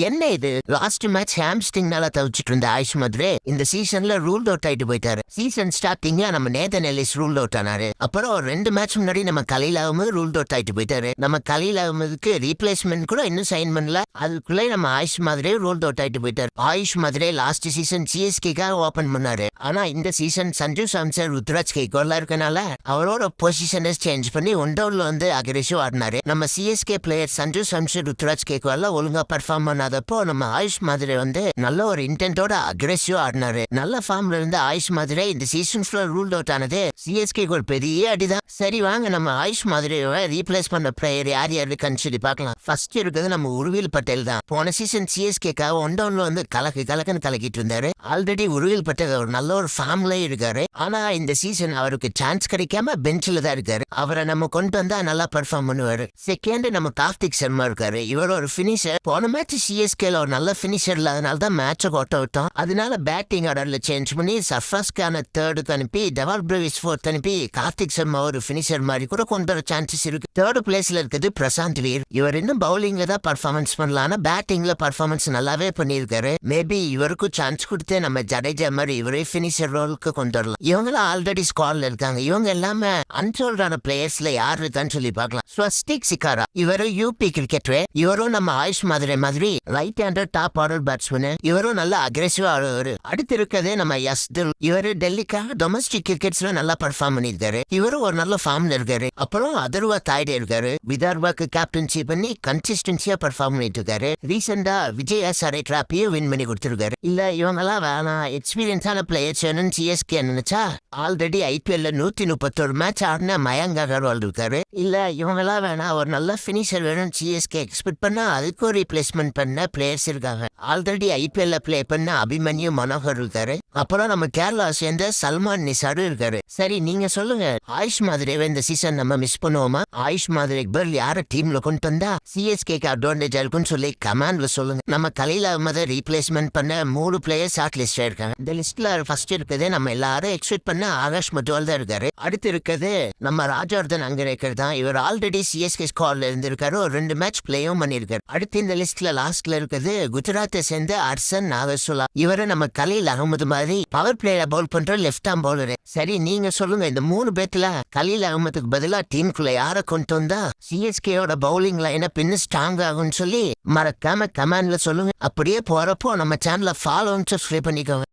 என்ன இது last match ஹாம்ஸ்டிங்னால தவிச்சிட்டு இருந்த ஆயுஷ் மதுரே இந்த சீசன்ல ரூல் அவுட் ஆயிட்டு போயிட்டாரு. சீசன் ஸ்டார்டிங்ல நம்ம நேதன் எல்லிஸ் ரூல் அவுட் ஆனாரு. அப்புறம் 2 மேட்ச் முன்னாடி நம்ம கலீல் அகமது ரூல் அவுட் ஆயிட்டு போயிட்டாரு. நம்ம கலீல் அகமதுக்கு ரீப்ளேஸ்மெண்ட் கூட இன்னும் சைன் பண்ணல. அதுக்குள்ளே நம்ம ஆயுஷ் மதுரே ரூல் அவுட் ஆயிட்டு போயிட்டாரு. ஆயுஷ் மதுரே லாஸ்ட் சீசன் சிஎஸ்கேக்காக ஓபன் பண்ணாரு. ஆனா இந்த சீசன் சஞ்சு சாம்சன் ருத்ராஜ் கேக்கோல இருக்கனால அவரோட பொசிஷனை சேஞ்ச் பண்ணி ஒன் டவுன்ல வந்து அக்ரெசிவ் ஆடினாரு. நம்ம சிஎஸ்கே பிளேயர் சஞ்சு சாம்சன் ருத்ராஜ் கேக்கோல ஒழுங்கா பர்ஃபார்ம் பண்ணாதப்போ நம்ம ஆயுஷ் மதுரை வந்து நல்ல ஒரு இன்டென்டோட அக்ரெசிவ் ஆடினாரு. நல்ல ஃபார்ம்ல இருந்து ஆயுஷ் மதுரை இந்த சீசன் ஃபுல்லா ரூல் அவுட் ஆனது சிஎஸ்கே ஒரு பெரிய அடிதான். சரி வாங்க நம்ம ஆயுஷ் மதுரையோட ரீப்ளேஸ் பண்ண பிளேயர் யார் இருக்கான்னு சொல்லி பார்க்கலாம். ஃபர்ஸ்ட் இருக்கிறது நம்ம உருவில் பட்டேல் தான். போன சீசன் சிஎஸ்கேக்காக ஒன் டவுன்ல வந்து கலக்குன்னு கலக்கிட்டு இருந்தாரு. ஆல்ரெடி உருவில் பட்டேல் ஒரு நல்ல ஒரு ஃபார்ம்ல இருக்காரு. ஆனா இந்த சீசன் அவருக்கு சான்ஸ் கிடைக்காம பெஞ்சில தான் இருக்காரு. அவரை நம்ம கொண்டு வந்தா நல்லா பெர்ஃபார்ம் பண்ணுவாரு. செகண்ட் நம்ம கார்த்திக் சர்மா இருக்காரு. இவர் ஒரு பினிஷர். போன மேட்ச் சிஎஸ்கேல ஒரு நல்ல பினிஷர் இல்லாதனால தான் மேட்சை கொட்ட விட்டோம். அதனால பேட்டிங் ஆர்டர்ல சேஞ்ச் பண்ணி சர்ஃபாஸ் கான தேர்டுக்கு அனுப்பி டெவால் பிரேவிஸ் ஃபோர்த் அனுப்பி கார்த்திக் சர்மா ஒரு பினிஷர் மாதிரி கூட கொண்டு வர சான்சஸ் இருக்கு. தேர்ட் பிளேஸ்ல இருக்குது பிரசாந்த் வீர். இவர் இன்னும் பவுலிங்ல தான் பர்ஃபார்மன்ஸ் பண்ணலாம். ஆனா பேட்டிங்ல பர்ஃபார்மன்ஸ் நல்லாவே பண்ணியிருக்காரு. மேபி இவருக்கும் சான்ஸ் கொடுத்து நம்ம ஜடேஜா மாதிரி இவரே பினிஷர் ரோலுக்கு கொண்டு வரலாம். இவங்களாம் ஆல்ரெடி ஸ்குவாட்ல இருக்காங்க. இவங்க எல்லாமே அன்சோல்டான பிளேயர்ஸ்ல யார் இருக்கான்னு சொல்லி பார்க்கலாம். ஸ்வஸ்திக் சிக்காரா இவரு யூபி கிரிக்கெட். இவரும் நம்ம ஆயுஷ் மதுரை மாதிரி right hander top order batsman. இவரும் நல்லா அக்ரெசிவா ஆடுவாரு. அடுத்து இருக்கிறதே நம்ம யஸ்துல். இவரு டெல்லிக்காக டொமஸ்டிக் கிரிக்கெட்ஸ்ல நல்லா பர்ஃபார்ம் பண்ணிருக்காரு. இவரும் ஒரு நல்ல ஃபார்ம்ல இருக்காரு. அப்புறம் அதர்வா தாய்டே இருக்காரு. விதர்பாக்கு கேப்டன்சி பண்ணி கன்சிஸ்டன்சியா பர்ஃபார்ம் பண்ணிட்டு இருக்காரு. ரீசெண்டா விஜய் ஹசாரே டிராபியும் வின் பண்ணி கொடுத்திருக்காரு. இல்ல இவங்கெல்லாம் வேணாம் எக்ஸ்பீரியன்ஸான பிளேயர்ஸ் வேணும்னு சிஎஸ்கே நினைச்சா ஆல்ரெடி ஐபிஎல்ல 131 மேட்ச் ஆடின மயங்க் அகர்வால் இருக்காரு. இல்ல இவங்கெல்லாம் வேணாம் ஒரு நல்ல பினிஷர் வேணும்னு சிஎஸ்கே எக்ஸ்பெக்ட் பண்ணா அதுக்கு ஒரு ரீப்ளேஸ்மெண்ட் பண்ண பிளேயர்ஸ் இருக்காங்க. ஆல்ரெடி ஐபிஎல்ல பிளே பண்ண அபிமன்யு மனோகர் இருக்காரு. அப்புறம் நம்ம கேரளா சேர்ந்த சல்மான் நிசாரு இருக்காரு. சரி நீங்க சொல்லுங்க ஆயுஷ் மதுரை இந்த சீசன் நம்ம மிஸ் பண்ணுவோமா? ஆயுஷ் மதுரைக்கு பதில் யார டீம்ல கொண்டு வந்தா சிஎஸ்கேக்கு அட்வான்டேஜ் இருக்குன்னு சொல்லி கமாண்ட்ல சொல்லுங்க. நம்ம கலீல் அகமதை ரீப்ளேஸ்மெண்ட் பண்ண 3 பிளேயர்ஸ் ஷார்ட் லிஸ்ட் இருக்காங்க. இந்த லிஸ்ட்ல ஃபர்ஸ்ட் இருக்குது நம்ம எல்லாரும் எக்ஸ்பெக்ட் பண்ண ஆகாஷ் மதுவால் தான் இருக்காரு. அடுத்து இருக்குது நம்ம ராஜவர்தன் அங்கரேக்கர் தான். இவர் ஆல்ரெடி சிஎஸ்கே ஸ்குவாட்ல இருந்திருக்காரு. ஒரு 2 மேட்ச் பிளேயும் பண்ணிருக்காரு. அடுத்து இந்த லிஸ்ட்ல லாஸ்ட்ல இருக்குது குஜராத்தை சேர்ந்த அர்சன் நாகசுலா. இவரை நம்ம கலீல் அகமது மாதிரி பவர் பிளேயர் பவுல் பண்ற லெஃப்ட் ஆம் பவுலரு. சரி நீங்க சொல்லுங்க இந்த 3 பேர்ல கலீல் அகமதுக்கு பதிலா டீமுக்குள்ள யார கொண்டு வந்தா சிஎஸ்கேயோட பவுலிங் லைனை பின்ன ஸ்ட்ராங் ஆகும்னு சொல்லி மறக்காம கமெண்ட்ல சொல்லுங்க. அப்படியே போறப்போ நம்ம சேனலை ஃபாலோ சப்ஸ்கிரைப் பண்ணிக்கோங்க.